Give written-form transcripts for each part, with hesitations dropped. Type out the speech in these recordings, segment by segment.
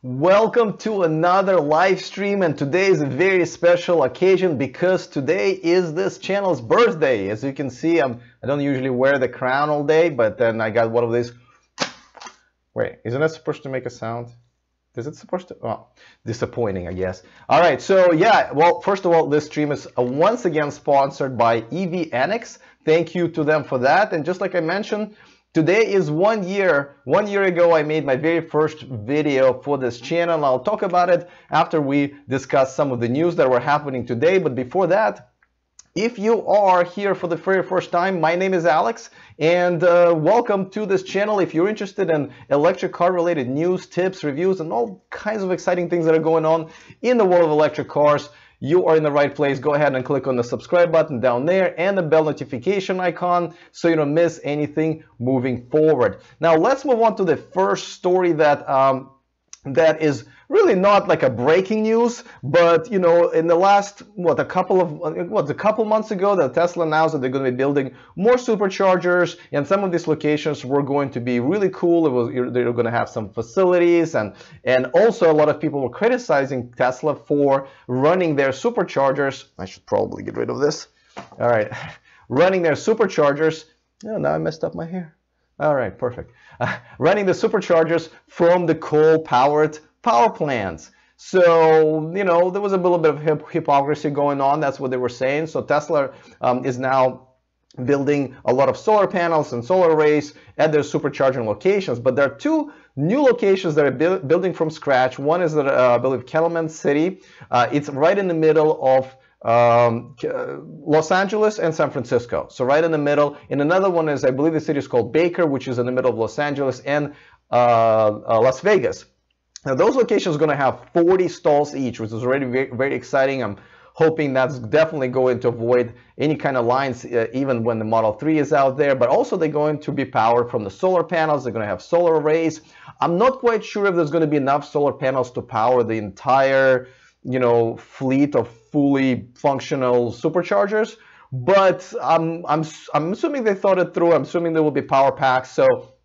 Welcome to another live stream, and today is a very special occasion because today is this channel's birthday. As you can see, I don't usually wear the crown all day, but then I got one of these. Wait, isn't that supposed to make a sound? Is it supposed to? Oh, disappointing, I guess. All right, so yeah, well, first of all, this stream is once again sponsored by EV Annex. Thank you to them for that. And just like I mentioned, today is 1 year. 1 year ago, I made my very first video for this channel. I'll talk about it after we discuss some of the news that were happening today. But before that, if you are here for the very first time, my name is Alex, and welcome to this channel. If you're interested in electric car related news, tips, reviews, and all kinds of exciting things that are going on in the world of electric cars, you are in the right place. Go ahead and click on the subscribe button down there and the bell notification icon so you don't miss anything moving forward. Now let's move on to the first story that that is really not like a breaking news, but you know, in the last a couple months ago, that Tesla announced that they're going to be building more superchargers, and some of these locations were going to be really cool. They're going to have some facilities, and also a lot of people were criticizing Tesla for running their superchargers. I should probably get rid of this. All right, running their superchargers. Oh, now I messed up my hair. All right, perfect. Running the superchargers from the coal-powered power plants. So, you know, there was a little bit of hypocrisy going on. That's what they were saying. So Tesla is now building a lot of solar panels and solar arrays at their supercharging locations. But there are two new locations that are building from scratch. One is, I believe, Calumet City. It's right in the middle of Los Angeles and San Francisco, so right in the middle. And another one is, I believe the city is called Baker, which is in the middle of Los Angeles and Las Vegas. Now those locations are going to have 40 stalls each, which is already very, very exciting. I'm hoping that's definitely going to avoid any kind of lines even when the Model 3 is out there. But also they're going to be powered from the solar panels. They're going to have solar arrays. I'm not quite sure if there's going to be enough solar panels to power the entire, you know, fleet of fully functional superchargers, but I'm assuming they thought it through. I'm assuming there will be power packs, so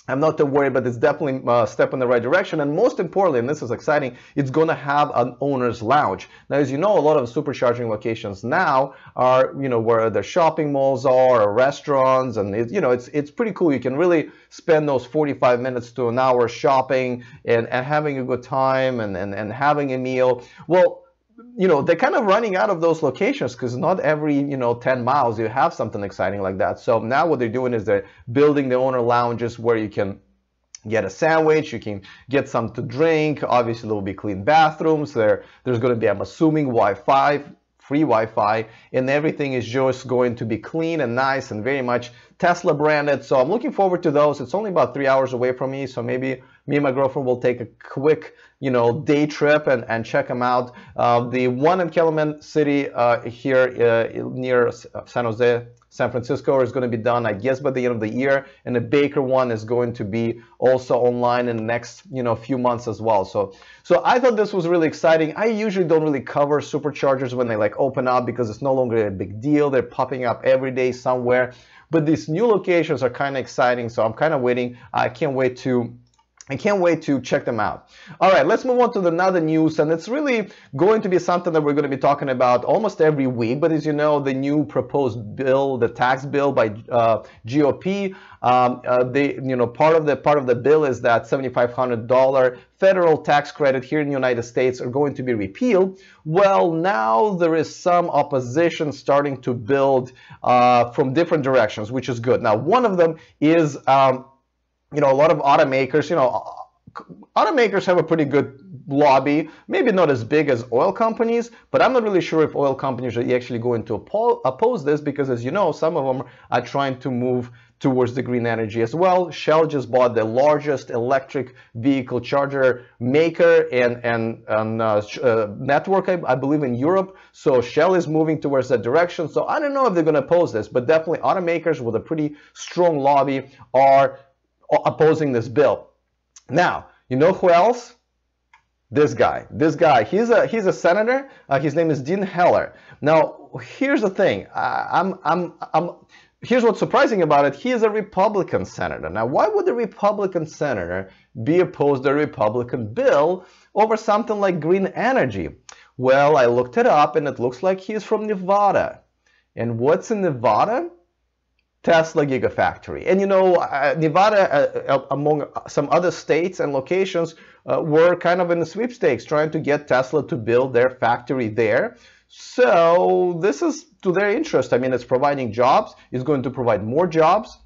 I'm not too worried, but it's definitely a step in the right direction. And most importantly, and this is exciting, it's going to have an owner's lounge. Now, as you know, a lot of supercharging locations now are, you know, where the shopping malls are, or restaurants, and it's pretty cool. You can really spend those 45 minutes to an hour shopping and having a good time and having a meal. Well, you know, they're kind of running out of those locations because not every 10 miles you have something exciting like that. So now what they're doing is they're building the owner lounges where you can get a sandwich, you can get something to drink. Obviously there will be clean bathrooms. There's going to be, I'm assuming, Wi-Fi, free Wi-Fi, and everything is just going to be clean and nice and very much Tesla branded. So I'm looking forward to those. It's only about 3 hours away from me, so maybe me and my girlfriend will take a quick, day trip and check them out. The one in Calumet City here near San Jose, San Francisco, is going to be done, I guess, by the end of the year, and the Baker one is going to be also online in the next, few months as well. So I thought this was really exciting. I usually don't really cover superchargers when they open up because it's no longer a big deal. They're popping up every day somewhere, but these new locations are kind of exciting. So I'm kind of waiting. I can't wait to check them out. All right, let's move on to another news, and it's really going to be something that we're going to be talking about almost every week. But as you know, the new proposed bill, the tax bill by GOP, part of the bill is that $7,500 federal tax credit here in the United States are going to be repealed. Well, now there is some opposition starting to build from different directions, which is good. Now, one of them is a lot of automakers, automakers have a pretty good lobby, maybe not as big as oil companies, but I'm not really sure if oil companies are actually going to oppose this because, as you know, some of them are trying to move towards the green energy as well. Shell just bought the largest electric vehicle charger maker and network, I believe, in Europe. So Shell is moving towards that direction. So I don't know if they're going to oppose this, but definitely automakers with a pretty strong lobby are opposing this bill. Now, you know who else? This guy, he's a senator. His name is Dean Heller. Now, here's the thing. here's what's surprising about it. He is a Republican senator. Now, why would a Republican senator be opposed to a Republican bill over something like green energy? Well, I looked it up, and it looks like he's from Nevada. And what's in Nevada? Tesla Gigafactory. And you know, Nevada, among some other states and locations, were kind of in the sweepstakes trying to get Tesla to build their factory there. So this is to their interest. I mean, it's providing jobs. It's going to provide more jobs.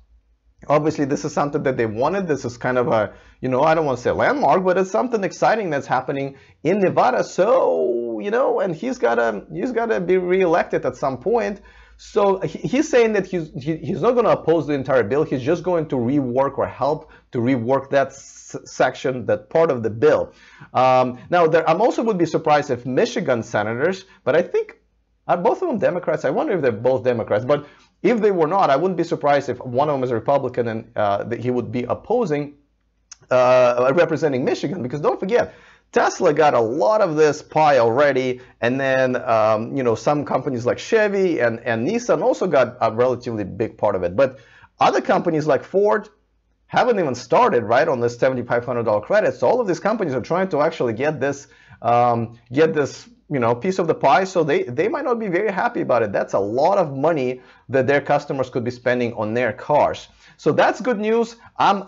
Obviously, this is something that they wanted. This is kind of a, you know, I don't want to say landmark, but it's something exciting that's happening in Nevada. So, you know, and he's gotta be reelected at some point. So he's saying that he's not going to oppose the entire bill. He's just going to rework or help to rework that section, that part of the bill. Now, I'm also would be surprised if Michigan senators, but I think are both of them Democrats. I wonder if they're both Democrats. But if they were not, I wouldn't be surprised if one of them is a Republican and that he would be opposing, representing Michigan. Because don't forget, Tesla got a lot of this pie already, and then you know, some companies like Chevy and Nissan also got a relatively big part of it. But other companies like Ford haven't even started, right, on this $7,500 credit. So all of these companies are trying to actually get this you know, piece of the pie. So they might not be very happy about it. That's a lot of money that their customers could be spending on their cars. So that's good news.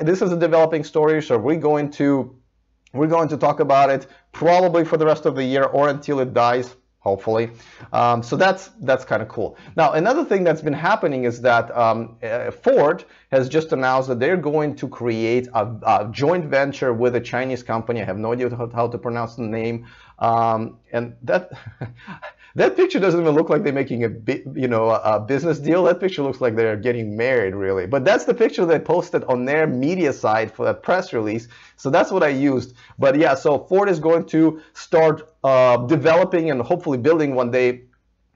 This is a developing story, so we're going to talk about it probably for the rest of the year or until it dies, hopefully. So that's kind of cool. Now, another thing that's been happening is that Ford has just announced that they're going to create a joint venture with a Chinese company. I have no idea how to pronounce the name. And that that picture doesn't even look like they're making a business deal. That picture looks like they're getting married, really. But that's the picture they posted on their media site for that press release. So that's what I used. But yeah, so Ford is going to start developing and hopefully building one day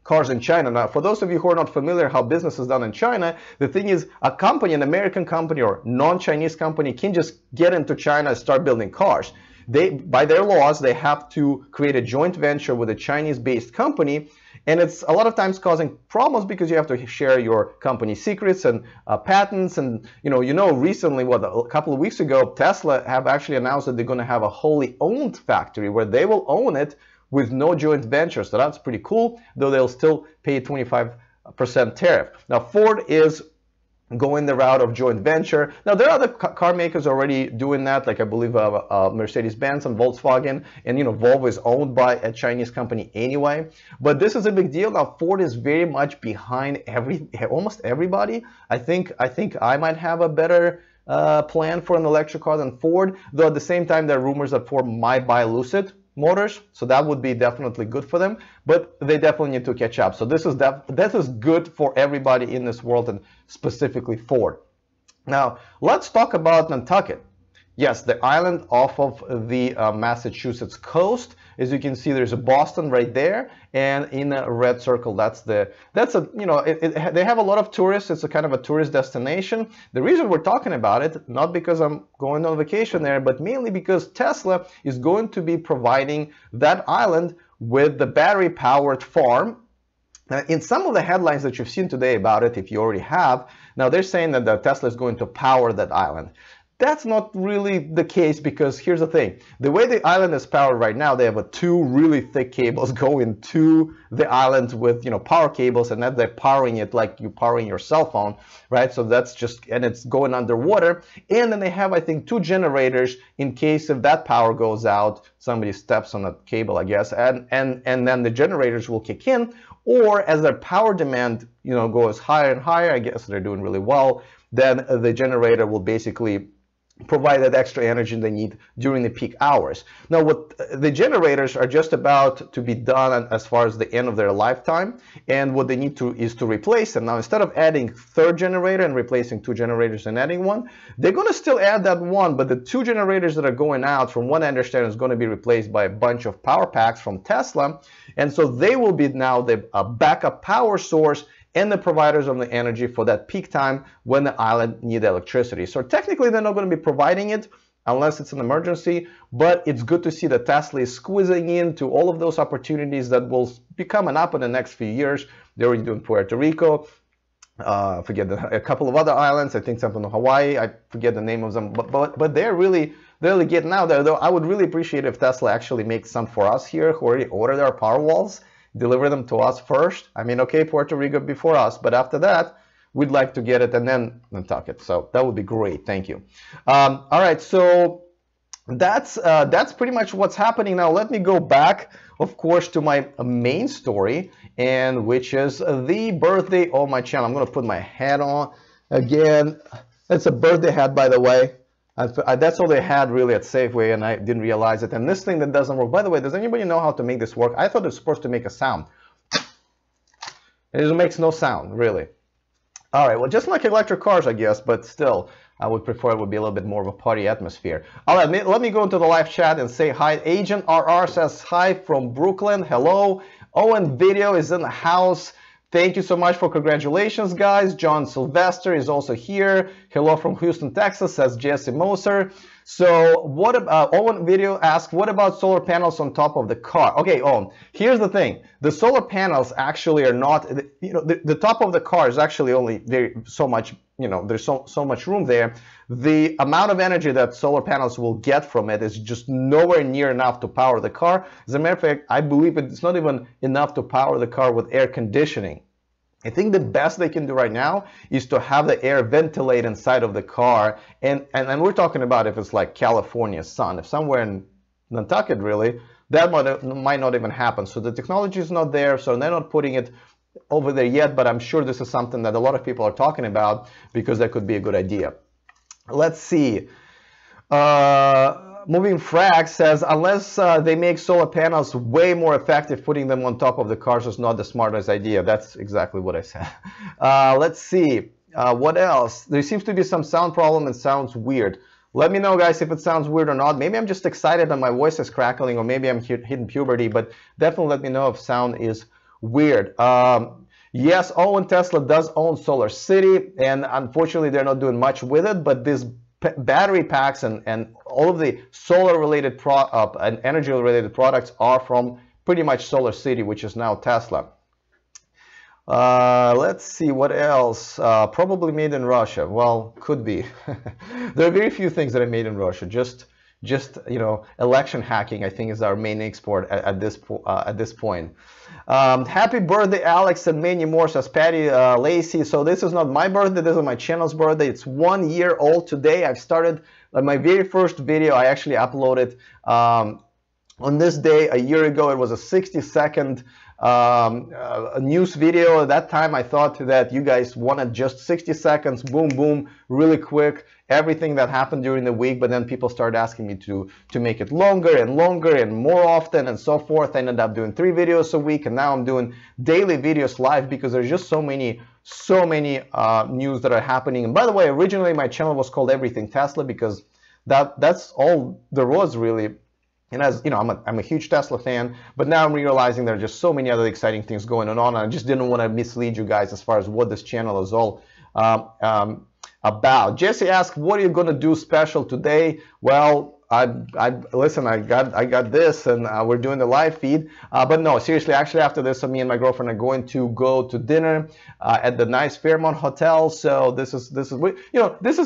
cars in China. Now, for those of you who are not familiar how business is done in China, the thing is, a company, an American company or non-Chinese company, can just get into China and start building cars. By their laws, they have to create a joint venture with a Chinese-based company, and it's a lot of times causing problems because you have to share your company secrets and patents. And you know, recently, a couple of weeks ago, Tesla have actually announced that they're going to have a wholly owned factory where they will own it with no joint venture. So that's pretty cool, though they'll still pay a 25% tariff. Now, Ford is going the route of joint venture. Now, there are other car makers already doing that, like I believe Mercedes-Benz and Volkswagen, and you know, Volvo is owned by a Chinese company anyway. But this is a big deal. Now, Ford is very much behind almost everybody. I think I might have a better plan for an electric car than Ford, though at the same time there are rumors that Ford might buy Lucid Motors, so that would be definitely good for them, but they definitely need to catch up. So this is good for everybody in this world, and specifically Ford. Now let's talk about Nantucket. Yes, the island off of the Massachusetts coast. As you can see, there's a Boston right there, and in a red circle, they have a lot of tourists. It's a kind of a tourist destination. The reason we're talking about it, not because I'm going on vacation there, but mainly because Tesla is going to be providing that island with the battery-powered farm. In some of the headlines that you've seen today about it, if you already have, now they're saying that the Tesla is going to power that island. That's not really the case, because here's the thing. The way the island is powered right now, they have two really thick cables going to the island with, power cables, and then they're powering it like you're powering your cell phone, right? So that's just, and it's going underwater. And then they have, I think, 2 generators in case if that power goes out, somebody steps on a cable, I guess, and then the generators will kick in, or as their power demand, goes higher and higher, I guess they're doing really well, then the generator will basically provide that extra energy they need during the peak hours. Now, what the generators are just about to be done as far as the end of their lifetime, and what they need to is to replace them. Now, instead of adding 3rd generator and replacing 2 generators and adding 1, they're going to still add that 1, but the 2 generators that are going out, from what I understand, is going to be replaced by a bunch of power packs from Tesla, and so they will be now the backup power source and the providers of the energy for that peak time when the island needs electricity. So technically, they're not going to be providing it unless it's an emergency, but it's good to see that Tesla is squeezing into all of those opportunities that will be coming up in the next few years. They're already doing Puerto Rico. I forget a couple of other islands. I think something in Hawaii. I forget the name of them, but they're really getting out there. Though I would really appreciate if Tesla actually makes some for us here who already ordered our Powerwalls, deliver them to us first. I mean, okay, Puerto Rico before us, but after that, we'd like to get it and then Nantucket. So that would be great. Thank you. All right, so that's pretty much what's happening now. Let me go back, of course, to my main story, and which is the birthday of my channel. I'm going to put my hat on again. That's a birthday hat, by the way. That's all they had really at Safeway, and I didn't realize it. And this thing that doesn't work, by the way, does anybody know how to make this work? I thought it was supposed to make a sound. It makes no sound, really. All right, well, just like electric cars, I guess, but still, I would prefer it would be a little bit more of a party atmosphere. All right, let me go into the live chat and say hi. Agent RR says hi from Brooklyn. Hello. Owen Video is in the house. Thank you so much for congratulations, guys. John Sylvester is also here. Hello from Houston, Texas, says Jesse Moser. So what about, Owen Video asks, what about solar panels on top of the car? Okay, Owen, here's the thing. The solar panels actually are not, the top of the car is actually only so much, there's so much room there. The amount of energy that solar panels will get from it is just nowhere near enough to power the car. As a matter of fact, I believe it's not even enough to power the car with air conditioning. I think the best they can do right now is to have the air ventilate inside of the car. And we're talking about if it's like California sun, if somewhere in Nantucket really, that might not even happen. So the technology is not there, so they're not putting it over there yet, but I'm sure this is something that a lot of people are talking about because that could be a good idea. Let's see. Moving Frag says, unless they make solar panels way more effective, putting them on top of the cars is not the smartest idea. That's exactly what I said. Let's see. What else? There seems to be some sound problem and sounds weird. Let me know, guys, if it sounds weird or not. Maybe I'm just excited and my voice is crackling, or maybe I'm hitting puberty, but definitely let me know if sound is weird. Yes, Owen Tesla does own Solar City, and unfortunately they're not doing much with it, but this battery packs and all of the solar related and energy related products are from pretty much Solar City, which is now Tesla. Let's see what else. Probably made in Russia. Well, could be. There are very few things that are made in Russia. Just election hacking, I think, is our main export at this point. Happy birthday, Alex, and many more, says Patty Lacey. So this is not my birthday, this is my channel's birthday. It's 1 year old today. I've started my very first video. I actually uploaded on this day a year ago. It was a 60-second news video. At that time I thought that you guys wanted just 60 seconds, boom boom, really quick, everything that happened during the week, but then people started asking me to make it longer and more often and so forth. I ended up doing 3 videos a week, and now I'm doing daily videos live because there's just so many news that are happening. And by the way, originally my channel was called Everything Tesla because that's all there was really. And as you know, I'm a huge Tesla fan, but now I'm realizing there are just so many other exciting things going on, and I just didn't want to mislead you guys as far as what this channel is all about. Jesse asked, what are you going to do special today? Well, listen, I got this, and we're doing the live feed. But no, seriously, actually after this, me and my girlfriend are going to go to dinner at the nice Fairmont Hotel. So this is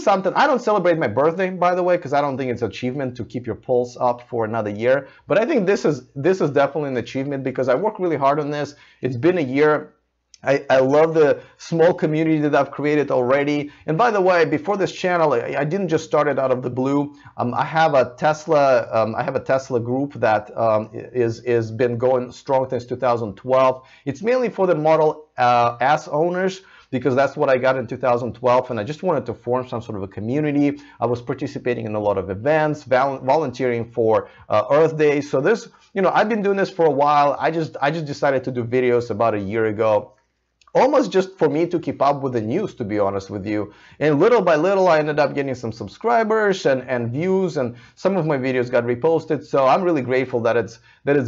something. I don't celebrate my birthday, by the way, because I don't think it's an achievement to keep your pulse up for another year. But I think this is definitely an achievement because I worked really hard on this. It's been a year. I love the small community that I've created already. And by the way, before this channel, I didn't just start it out of the blue. I have a Tesla group that is been going strong since 2012. It's mainly for the Model S owners, because that's what I got in 2012, and I just wanted to form some sort of a community. I was participating in a lot of events, volunteering for Earth Day. So this, I've been doing this for a while. I just decided to do videos about a year ago, almost just for me to keep up with the news, to be honest with you. And little by little, I ended up getting some subscribers and views, and some of my videos got reposted. So I'm really grateful that it's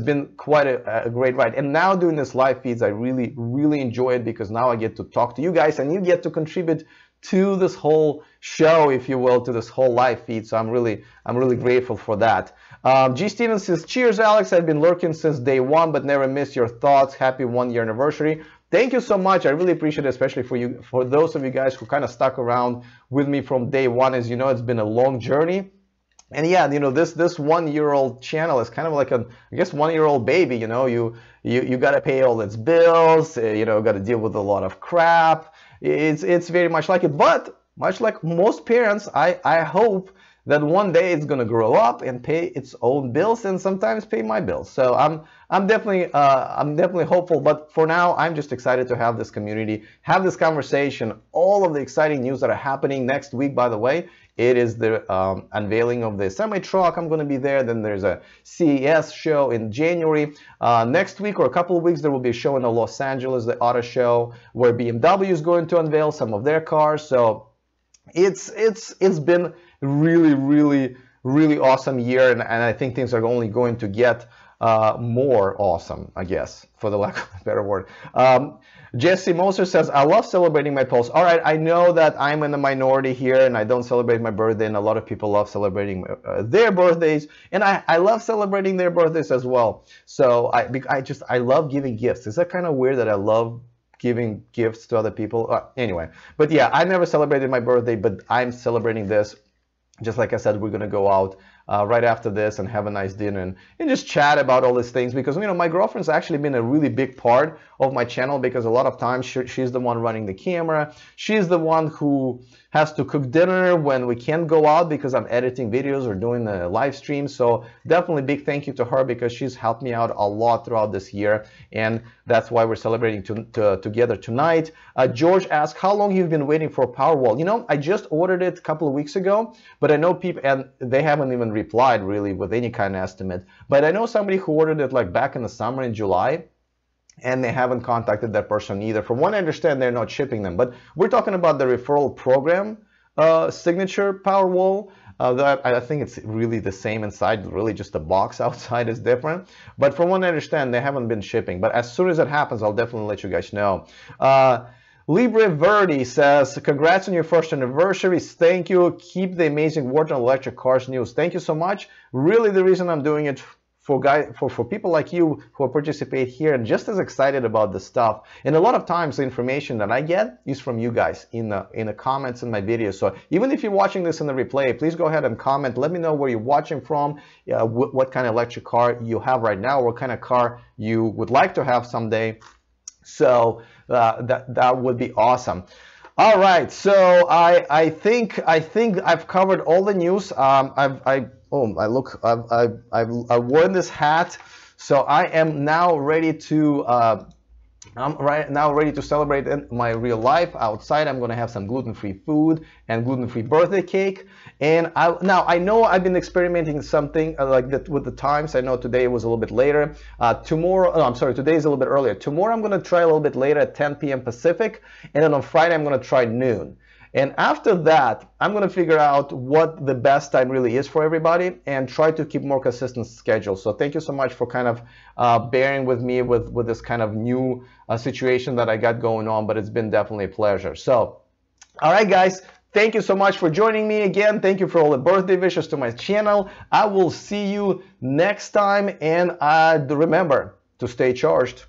been quite a great ride. And now doing this live feeds, I really enjoy it, because now I get to talk to you guys, and you get to contribute to this whole show, if you will, to this whole live feed. So I'm really grateful for that. G. Stevens says, cheers, Alex. I've been lurking since day one, but never miss your thoughts. Happy 1 year anniversary. thank you so much. I really appreciate it, especially for those of you guys who kind of stuck around with me from day one. As you know, it's been a long journey. And yeah, you know, this 1-year-old channel is kind of like I guess 1-year-old baby. You know, you got to pay all its bills. You know, got to deal with a lot of crap. It's very much like it, but much like most parents, I hope that one day it's gonna grow up and pay its own bills and sometimes pay my bills. So I'm definitely hopeful. But for now, I'm just excited to have this community, have this conversation, all of the exciting news that are happening next week. By the way, it is the unveiling of the semi-truck. I'm going to be there. Then there's a CES show in January. Next week or a couple of weeks, there will be a show in Los Angeles, the auto show, where BMW is going to unveil some of their cars. So it's been really awesome year, and I think things are only going to get more awesome, I guess, for the lack of a better word. Jesse Moser says, I love celebrating my posts. All right, I know that I'm in the minority here and I don't celebrate my birthday, and a lot of people love celebrating their birthdays, and I love celebrating their birthdays as well. So I love giving gifts. Is that kind of weird that I love giving gifts to other people? Anyway, but yeah, I never celebrated my birthday, but I'm celebrating this. Just like I said, we're going to go out right after this and have a nice dinner and just chat about all these things, because, you know, my girlfriend's actually been a really big part of my channel, because a lot of times she's the one running the camera. She's the one who has to cook dinner when we can't go out because I'm editing videos or doing a live stream. So definitely big thank you to her, because she's helped me out a lot throughout this year, and that's why we're celebrating together tonight. George asked, how long you've been waiting for Powerwall? You know, I just ordered it a couple of weeks ago, but I know people, and they haven't even replied really with any kind of estimate. But I know somebody who ordered it like back in the summer in July, and they haven't contacted that person either. From what I understand, they're not shipping them. But we're talking about the referral program signature Powerwall. That I think it's really the same inside, really just the box outside is different. But from what I understand, they haven't been shipping. But as soon as it happens, I'll definitely let you guys know. Libre Verdi says, congrats on your first anniversary. Thank you. Keep the amazing work on electric cars news. Thank you so much. Really, the reason I'm doing it for people like you who participate here and just as excited about the stuff. And a lot of times the information that I get is from you guys in the comments in my videos. So even if you're watching this in the replay, please go ahead and comment. Let me know where you're watching from, what kind of electric car you have right now, what kind of car you would like to have someday. So that would be awesome. All right, so I think I've covered all the news. I've worn this hat, so I am now ready to celebrate my real life outside. I'm going to have some gluten-free food and gluten-free birthday cake. And I know I've been experimenting something like that with the times. I know today was a little bit later. Today is a little bit earlier. Tomorrow I'm going to try a little bit later at 10 p.m. Pacific, and then on Friday I'm going to try noon. And after that, I'm going to figure out what the best time really is for everybody and try to keep more consistent schedule. So thank you so much for kind of bearing with me with this kind of new situation that I got going on, but it's been definitely a pleasure. So, all right, guys, thank you so much for joining me again. Thank you for all the birthday wishes to my channel. I will see you next time, and remember to stay charged.